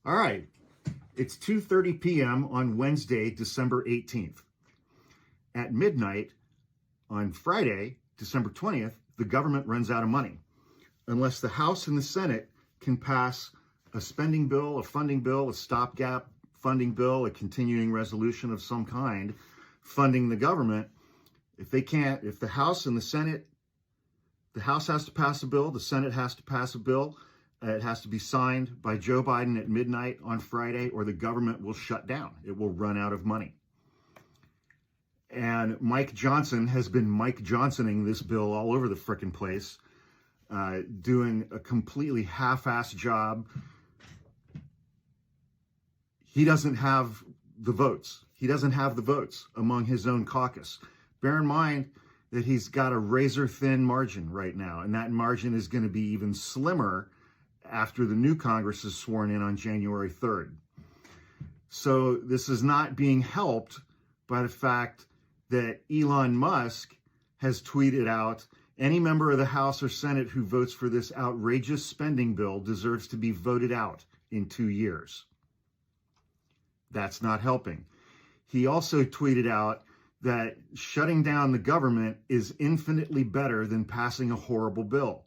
All right, it's 2:30 p.m. on Wednesday, December 18th. At midnight on Friday, December 20th, the government runs out of money. Unless the House and the Senate can pass a spending bill, a funding bill, a stopgap funding bill, a continuing resolution of some kind funding the government, if the House and the Senate, the House has to pass a bill, the Senate has to pass a bill, it has to be signed by Joe Biden at midnight on Friday, or the government will shut down. It will run out of money. And Mike Johnson has been Mike Johnsoning this bill all over the frickin' place, doing a completely half-assed job. He doesn't have the votes. He doesn't have the votes among his own caucus. Bear in mind that he's got a razor-thin margin right now, and that margin is going to be even slimmer after the new Congress is sworn in on January 3rd. So this is not being helped by the fact that Elon Musk has tweeted out, any member of the House or Senate who votes for this outrageous spending bill deserves to be voted out in 2 years. That's not helping. He also tweeted out that shutting down the government is infinitely better than passing a horrible bill.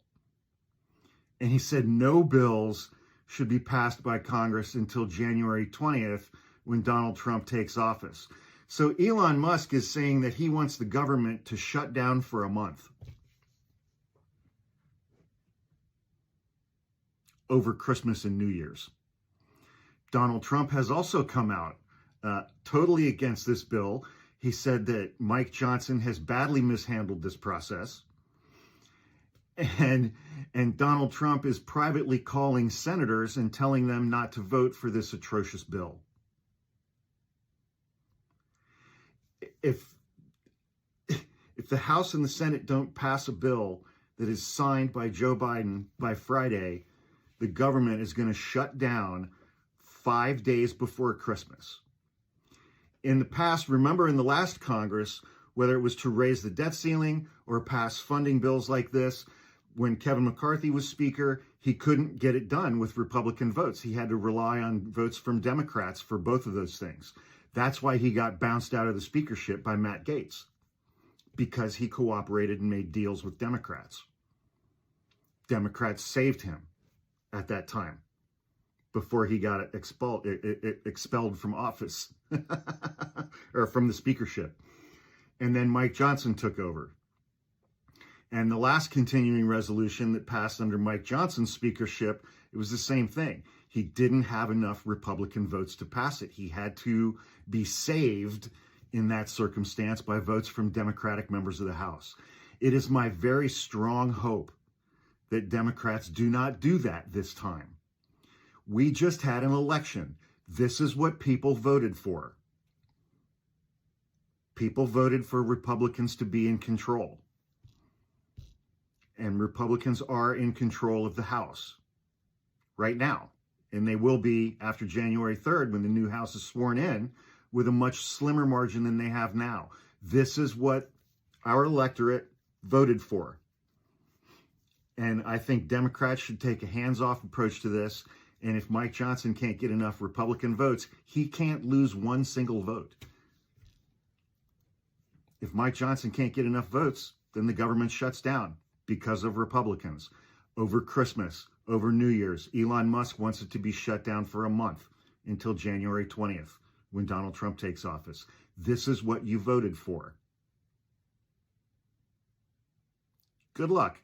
And he said no bills should be passed by Congress until January 20th, when Donald Trump takes office. So Elon Musk is saying that he wants the government to shut down for a month over Christmas and New Year's. Donald Trump has also come out totally against this bill. He said that Mike Johnson has badly mishandled this process. And Donald Trump is privately calling senators and telling them not to vote for this atrocious bill. If the House and the Senate don't pass a bill that is signed by Joe Biden by Friday, the government is going to shut down 5 days before Christmas. In the past, remember in the last Congress, whether it was to raise the debt ceiling or pass funding bills like this, when Kevin McCarthy was Speaker, he couldn't get it done with Republican votes. He had to rely on votes from Democrats for both of those things. That's why he got bounced out of the speakership by Matt Gaetz, because he cooperated and made deals with Democrats. Democrats saved him at that time before he got expelled from office or from the speakership. And then Mike Johnson took over. And the last continuing resolution that passed under Mike Johnson's speakership, it was the same thing. He didn't have enough Republican votes to pass it. He had to be saved in that circumstance by votes from Democratic members of the House. It is my very strong hope that Democrats do not do that this time. We just had an election. This is what people voted for. People voted for Republicans to be in control. And Republicans are in control of the House right now. And they will be after January 3rd, when the new House is sworn in, with a much slimmer margin than they have now. This is what our electorate voted for. And I think Democrats should take a hands-off approach to this. And if Mike Johnson can't get enough Republican votes, he can't lose one single vote. If Mike Johnson can't get enough votes, then the government shuts down because of Republicans. Over Christmas, over New Year's, Elon Musk wants it to be shut down for a month until January 20th, when Donald Trump takes office. This is what you voted for. Good luck.